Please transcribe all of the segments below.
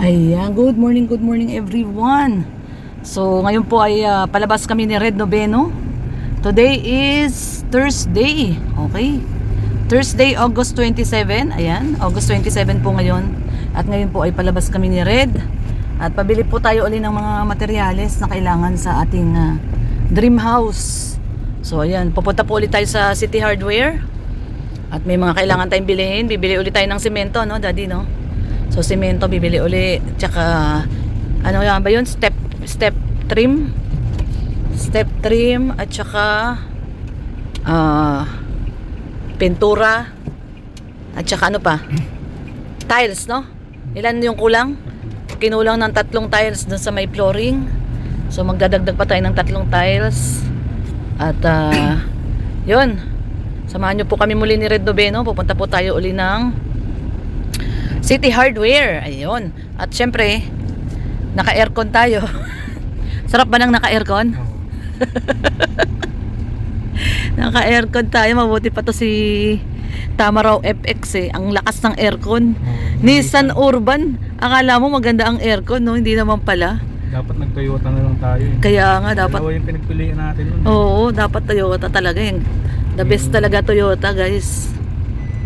Ayan, good morning everyone. So ngayon po ay palabas kami ni Red Noveno. Today is Thursday. Okay, Thursday, August 27. Ayan, August 27 po ngayon. At ngayon po ay palabas kami ni Red. At pabili po tayo uli ng mga materyales na kailangan sa ating dream house. So ayan, pupunta po ulit tayo sa City Hardware. At may mga kailangan tayong bilhin. Bibili ulit tayo ng semento, no, Daddy, no? So semento bibili uli, tsaka ano yan ba yun? Step trim at tsaka pintura at tsaka ano pa? Tiles, no? Ilan yung kulang? Kinulang ng 3 tiles dun sa may flooring. So magdadagdag pa tayo ng 3 tiles. At yun. Samahan nyo po kami muli ni Red Noveno. Pupunta po tayo uli ng City Hardware. Ayun. At syempre, naka-aircon tayo. Sarap ba nang naka-aircon? Naka-aircon tayo. Mabuti pa to si Tamaraw FX eh. Ang lakas ng aircon. Nissan Urban. Akala mo maganda ang aircon, no? Hindi naman pala. Dapat nag-Toyota na lang tayo eh. Kaya nga dapat. Dalawa yung pinagpilian natin nun. Oo, dapat Toyota talaga yung the best talaga Toyota, guys.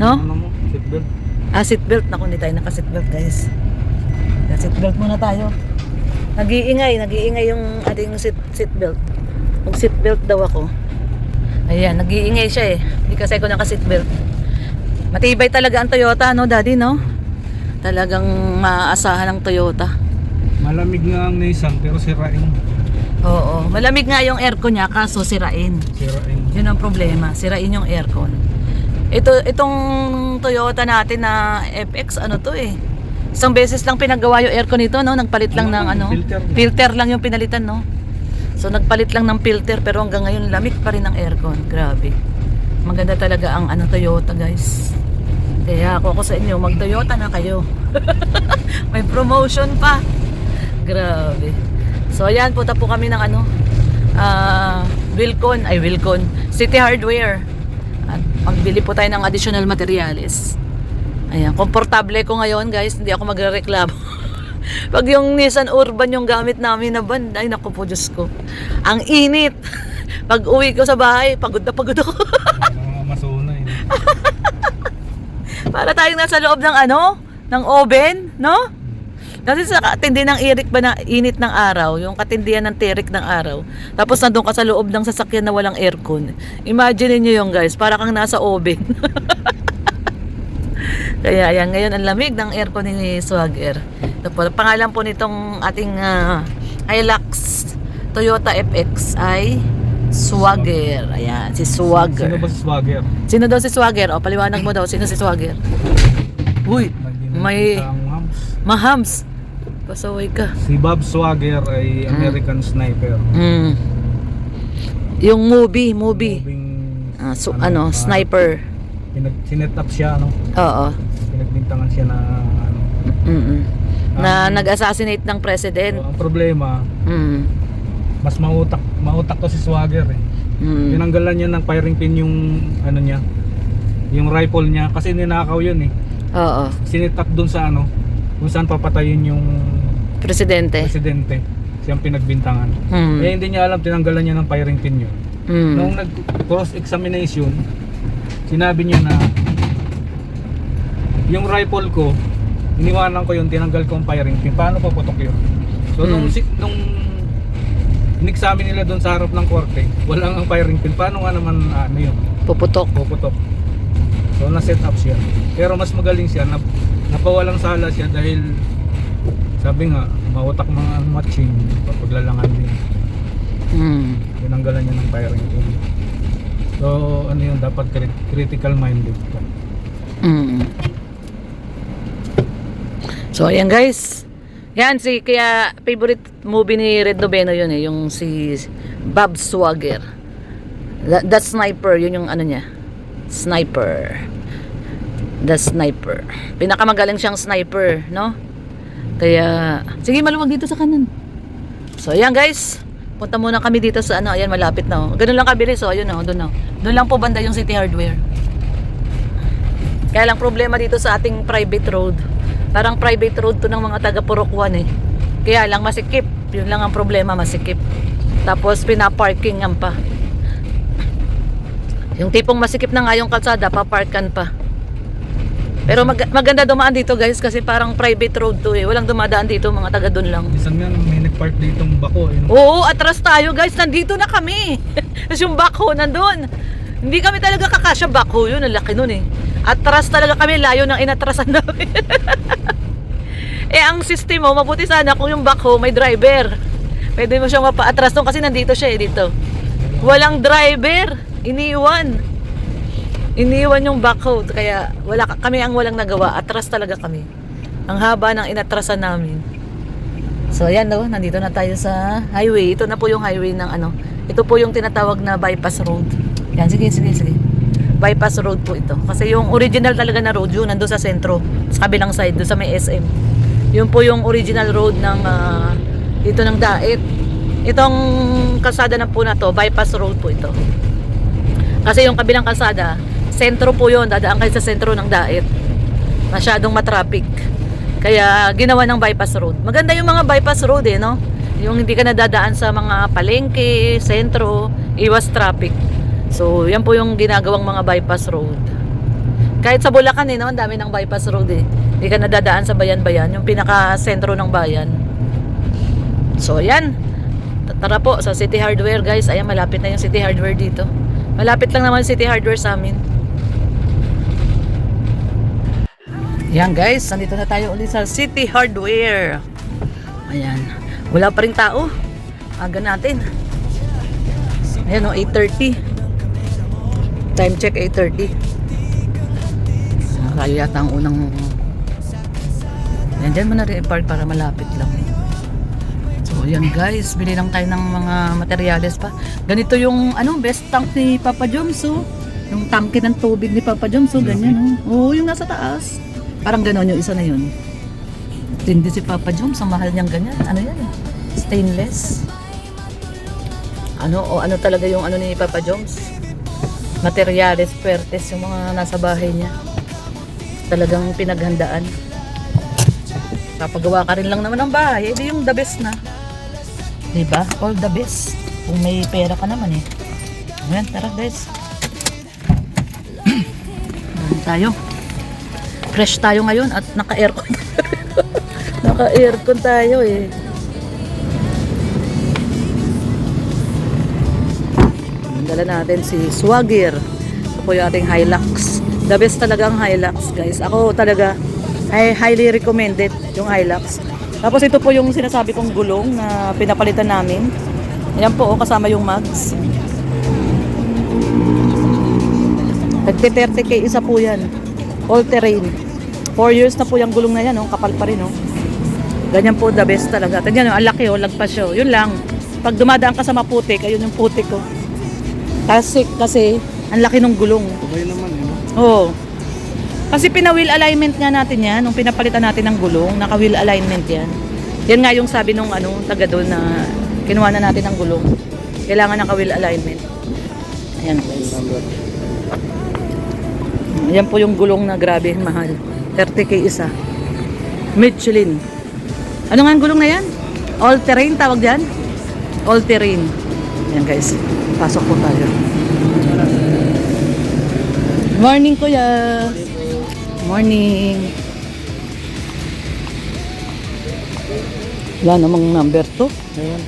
No? Ano mo? Seatbelt? Seatbelt. Naku, hindi tayo naka-seatbelt, guys. Seatbelt muna tayo. Nag-iingay yung ating seatbelt. Mag-seatbelt daw ako. Ayan, nag-iingay siya eh. Hindi kasi ako naka-seatbelt. Matibay talaga ang Toyota, no, Daddy, no? Talagang maaasahan ang Toyota. Malamig nga ang Nissan pero sirain. Oo, malamig nga yung aircon niya kaso sirain. Sirain. Yun ang problema, sirain yung aircon. Itong Toyota natin na FX, ano to eh. Isang beses lang pinagawa yung aircon nito, no? Nagpalit lang ng ano, filter lang yung pinalitan, no? So nagpalit lang ng filter pero hanggang ngayon lamig pa rin ang aircon. Grabe. Maganda talaga ang ano Toyota, guys. Kaya ako sa inyo, mag-Toyota na kayo. May promotion pa. Grabe. So ayan, punta po kami ng ano, Wilcon, City Hardware. At magbili po tayo ng additional materials. Ayan, komportable ko ngayon, guys. Hindi ako magrereklamo. Pag yung Nissan Urban yung gamit namin na van, ay naku po, Diyos ko. Ang init. Pag uwi ko sa bahay, pagod na pagod ako. Masuna eh. Para tayong nasa loob ng ano, ng oven, no? Kasi sa katindi ng init ng araw, yung katindihan ng tirik ng araw, tapos nandun ka sa loob ng sasakyan na walang aircon. Imagine niyo yung guys, para kang nasa oven. Kaya yan, ngayon ang lamig ng aircon ni Swagger. Ito po, pangalan po nitong ating Hilux Toyota FX ay Swagger. Ayan, si Swagger. Sino ba si Swagger? Sino daw si Swagger? O, paliwanag mo daw, sino si Swagger? Uy, may mahams. Pasaway ka. Si Bob Swagger ay American Sniper. Yung movie. Sniper. Sinet up siya, ano? Oo. Pinagbintangan siya na ano. Na nag-assassinate ng president. Ang problema, mas mautak to si Swagger eh. Tinanggalan niya ng firing pin yung ano niya, yung rifle niya kasi ninakaw yun eh. Oo. Sinet up dun sa ano, kung saan papatayin yung presidente. Siyang pinagbintangan. Eh hindi niya alam, tinanggalan niya ng firing pin yun. Nung nag-cross examination, sinabi niya na yung rifle ko, iniwanan ko yun, tinanggal ko ang firing pin. Paano paputok yun? So nung in-examine nila doon sa harap ng korte, walang ang firing pin. Paano nga naman ano yun? Puputok. So na-set up siya. Pero mas magaling siya, napawalang sala siya dahil sabi nga, mautak mga matching paglalangan din. Tinanggalan niya ng firing pin. So ano yun, dapat critical minded ka. So ayan guys. Yan kaya favorite movie ni Red Noveno yun eh, yung si Bob Swagger. That Sniper, yun yung ano niya. Sniper. The Sniper. Pinakamagaling siyang sniper, no? Kaya sige, maluwag dito sa kanan. So ayan guys. Punta muna kami dito sa ano, ayan malapit na. Ganun lang kabilis, so ayun oh, doon na. Doon lang po banda yung City Hardware. Kaya lang problema dito sa ating private road. Parang private road to ng mga taga Purokwan eh. Kaya lang masikip. Yun lang ang problema, masikip. Tapos pinaparkingan pa. Yung tipong masikip na nga yung kalsada, paparkan pa. Pero maganda dumaan dito guys kasi parang private road to eh. Walang dumadaan dito, mga taga doon lang. Isang nga may nag-park ditong bako. Oo, atras tayo guys. Nandito na kami. Tapos yung backhoe nandun. Hindi kami talaga kakasya backhoe. Yun, ang laki nun eh. Atras talaga kami. Layo ng inatrasan namin. Eh, ang system mo, mabuti sana kung yung backhoe may driver. Pwede mo siyang mapaatras doon kasi nandito siya eh, dito. Walang driver. Iniwan yung backhoe. Kaya kami ang walang nagawa. Atras talaga kami. Ang haba ng inatrasan namin. So ayan no, nandito na tayo sa highway. Ito na po yung highway ng ano. Ito po yung tinatawag na bypass road. Yan, sige. Bypass road po ito. Kasi yung original talaga na road yun, nandun sa sentro. Sa kabilang side, doon sa may SM. Yun po yung original road ng dito ng Daet. Itong kalsada na po na to, bypass road po ito. Kasi yung kabilang kalsada, sentro po yun, dadaan kayo sa sentro ng Daet. Masyadong matraffic. Kaya ginawa ng bypass road. Maganda yung mga bypass road eh, no? Yung hindi ka nadadaan sa mga palengke, sentro, iwas traffic. So, yan po yung ginagawang mga bypass road. Kahit sa Bulacan eh, no? Ang dami ng bypass road eh. Hindi ka nadadaan sa bayan-bayan, yung pinaka-sentro ng bayan. So, yan. Tara po sa City Hardware, guys. Ayan, malapit na yung City Hardware dito. Malapit lang naman City Hardware sa amin. Yan guys, nandito na tayo ulit sa City Hardware. Ayan, wala pa rin tao. Aga natin. Ayan o, 8:30. Time check 8:30. Tayo yata ang unang. Ayan, dyan mo na rin park para malapit lang. So yan guys, bili lang tayo ng mga materyales pa. Ganito yung best tank ni Papa Joms. Yung tangke ng tubig ni Papa Joms. Ganyan oh. Oo, yung nasa taas. Parang gano'n yung isa na yun. Tindi si Papa Joms, ang mahal niyang ganyan. Ano yan eh? Stainless. Ano talaga yung ni Papa Joms? Materyales, pertes, yung mga nasa bahay niya. Talagang pinaghandaan. Kapagawa ka rin lang naman ng bahay, edi yung the best na. Diba? All the best. Kung may pera ka naman eh. Ayan, tara guys. Tayo. Fresh tayo ngayon at naka-aircon. Naka-aircon tayo eh. Dala natin si Swagger. Ito po yung ating Hilux. The best talaga ang Hilux guys. Ako talaga ay highly recommended yung Hilux. Tapos ito po yung sinasabi kong gulong na pinapalitan namin. Ayan po kasama yung mags. Nagte-30K isa po yan. All terrain. 4 years na po yung gulong na yan, kapal pa rin. Ganyan po, the best talaga. Tignan nyo, ang laki, lagpas siya. Yun lang. Pag dumadaan ka sa maputik, ayun yung putik ko. Kasi ang laki ng gulong. Sabay naman Oo. Kasi pina-wheel alignment nga natin yan, nung pinapalitan natin ng gulong, naka-wheel alignment yan. Yan nga yung sabi nung taga doon na kinuha na natin ng gulong. Kailangan naka-wheel alignment. Ayan guys. Ayan po yung gulong na grabe, mahal. 30K isa. Michelin. Ano nga ang gulong na yan? All terrain tawag dyan? All terrain. Ayan guys. Pasok po tayo. Morning kuya. Morning. Wala namang number to. Ayan.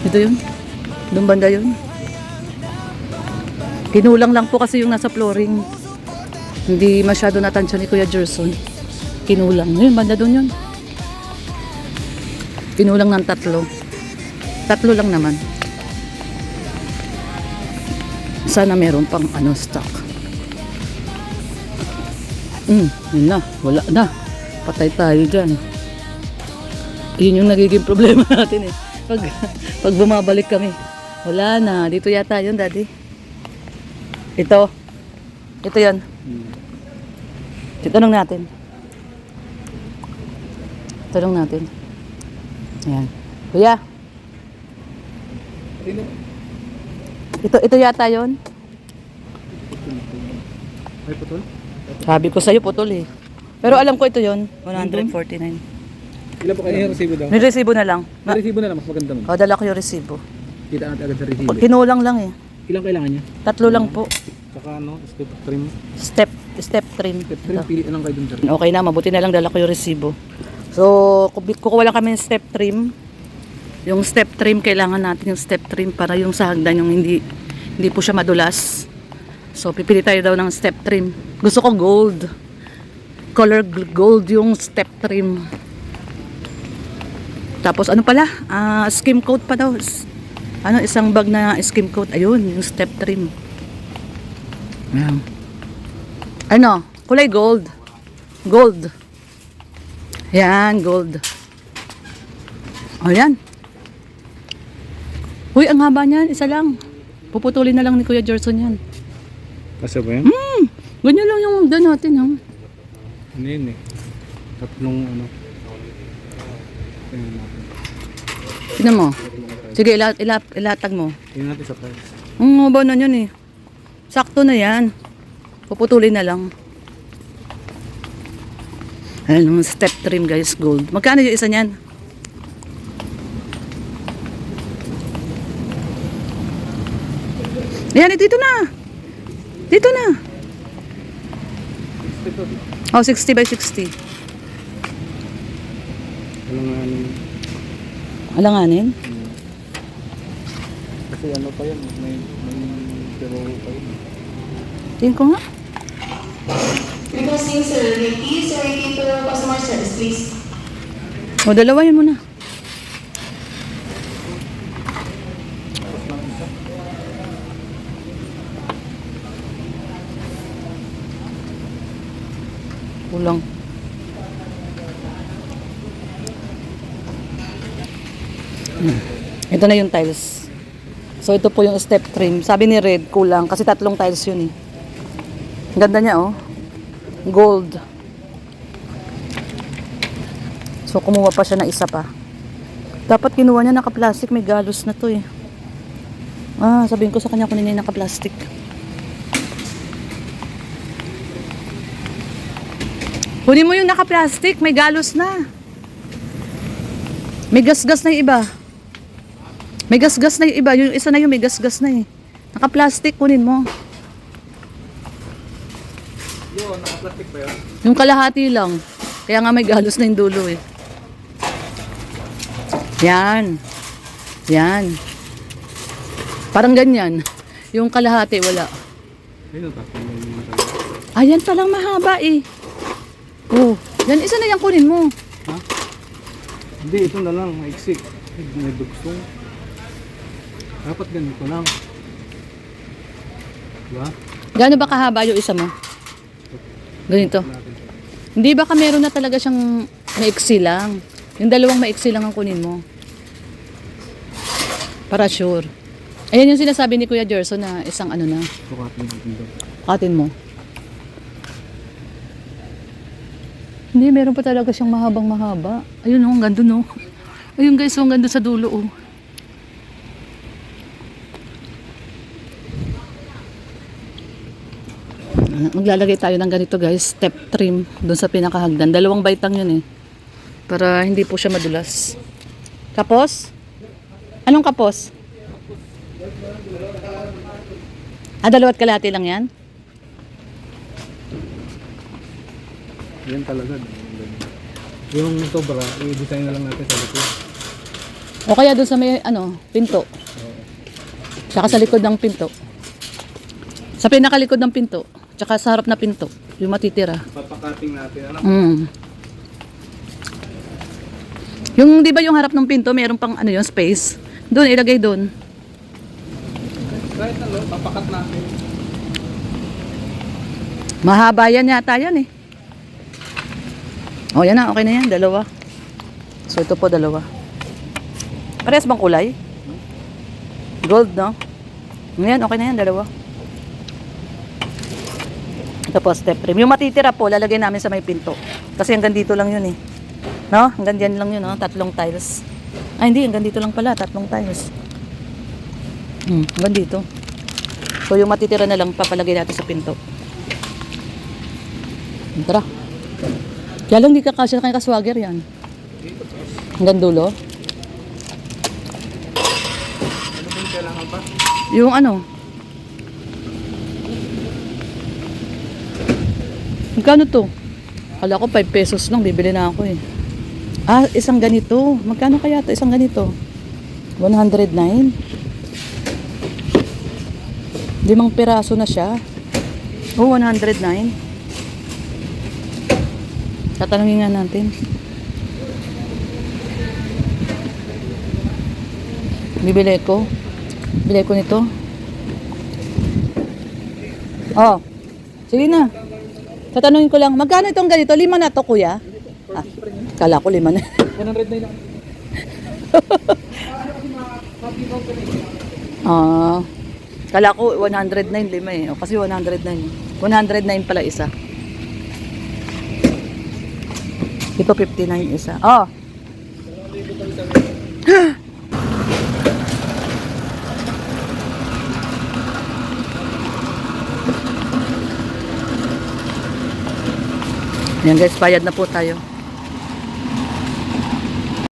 Ito yun. Doon banda yun. Kinulang lang po kasi yung nasa flooring. Hindi masyado natansya ni Kuya Gerson. Kinulang. Yun, banda doon yun. Kinulang ng 3. 3 lang naman. Sana meron pang stock. Yun na. Wala na. Patay tayo dyan. Yun yung nagiging problema natin eh. Pag bumabalik kami. Wala na. Dito yata yun, Daddy. Ito yun. Tanong natin. Ayan. Kuya. Ito yata yun. Ay, putol? Sabi ko sa'yo, putol eh. Pero alam ko ito yon 149. Ilan po kayo? Resibo daw. May resibo na lang. May resibo na lang, mas maganda mo. O, dala ko yung resibo. Kita natin agad sa resibo. Kinulang lang eh. Ilang kailangan niya? 3 lang po. Saka ano, step trim. Step trim. Step trim, Ito. pili na lang kayo dun sir. Okay na, mabuti na lang dala ko yung resibo. So, kukuha lang kami ng step trim. Yung step trim, kailangan natin yung step trim para yung sa hagdan yung hindi po siya madulas. So, pipili tayo daw ng step trim. Gusto ko gold. Color gold yung step trim. Tapos ano pala? Skim coat pa daw. Ano, isang bag na skim coat. Ayun, yung step trim. Ayan. Ano? Kulay gold. Gold. Yan, gold. O yan. Uy, ang haba niyan. Isa lang. Puputulin na lang ni Kuya Gerson yan. Kasi ba yan? Ganyan lang yung hagdan natin. Ha? Ano yun eh? Tatlong ano. Tingnan natin. Tignan mo. Sige, ilatag mo. Tingnan natin sa price. Ang haba na yun eh. Sakto na yan. Puputulin na lang. Ayan, yung step trim guys, gold. Magkano yung isa niyan? Ayan, dito na. Dito na. Oh, 60 by 60. Ano nga ano. Alanganin? Kasi ano pa yan, may pero pa yun. Tingin ko nga. Requesting sir, keys or key to customer service, please. O, dalawa yan muna. Kulang. Ito na yung tiles. So, ito po yung step trim. Sabi ni Red, kulang. Kasi 3 tiles yun eh. Ang ganda niya, oh. Gold. So, kumuha pa siya na isa pa. Dapat kinuha niya naka-plastic. May galos na to eh. Sabihin ko sa kanya kunin niya yung naka-plastic. Kunin mo yung naka-plastic. May galos na. May gas-gas na yung iba. May gas-gas na yung iba. Yung isa na yung may gas-gas na eh. Naka-plastic, kunin mo. Yun, naka-plastic pa yun. Yung kalahati lang. Kaya nga may galos na yung dulo eh. Yan. Yan. Parang ganyan. Yung kalahati, wala. Ayun, tapos yung mga tayo. Ayan palang mahaba eh. Oh, yan isa na yan kunin mo. Ha? Hindi, ito na lang, maiksik. May dugsong. Dapat ganito lang. Diba? Gaano ba kahaba yung isa mo? Ganito. Natin. Hindi ba ka meron na talaga siyang maiksi lang? Yung dalawang maiksi lang ang kunin mo. Para sure. Ayan yung sinasabi ni Kuya Gerson na isang ano na. Sukatin natin doon. Katin mo. Hindi, meron pa talaga siyang mahabang mahaba. Ayun oh, ang ganda no. Ayun guys, oh, ang ganda sa dulo oh. Maglalagay tayo ng ganito guys, step trim doon sa pinakahagdan. 2 baitang yun eh. Para hindi po siya madulas. Kapos? Anong kapos? 2 kalahati lang yan? Yan talaga. Yung sobra, i-design na lang natin sa likod. O kaya doon sa may pinto. Tsaka sa likod ng pinto. Sa pinakalikod ng pinto. Tsaka sa harap na pinto. Yung matitira. Papakating natin. Ano? Yung di ba yung harap ng pinto, mayroon pang yun, space. Doon, ilagay doon. Kahit ano, papakat natin. Mahaba yan yata yan eh. O yan na, okay na yan. 2. So ito po 2. Parehas bang kulay? Gold, no? Ngayon, okay na yan, 2. Ito po, step trim. Yung matitira po, lalagay namin sa may pinto. Kasi hanggang dito lang yun eh. No? Hanggang dyan lang yun, no? 3 tiles. Ay, hindi. Hanggang dito lang pala. 3 tiles. Hanggang dito. So yung matitira na lang papalagay natin sa pinto. Tara. Kaya lang di kakasya kay kaswager yan. Hanggang dulo. Yung ano? Magkano to? Kala ko 5 pesos lang, bibili na ako eh. Ah, isang ganito. Magkano kaya to? Isang ganito. 109. 5 piraso na siya. Oh, 109. Tatanungin nga natin. Bibili ko. Bili ko nito. Oh. Sige na. Tatanungin ko lang, magkano itong ganito? 5 na to, kuya? Ah, kala ko 5 na. 109 lang. Ah, kala ko 109 5 eh. O, kasi 109. 109 pala isa. Ito 59 isa. Oh. Yan guys, bayad na po tayo.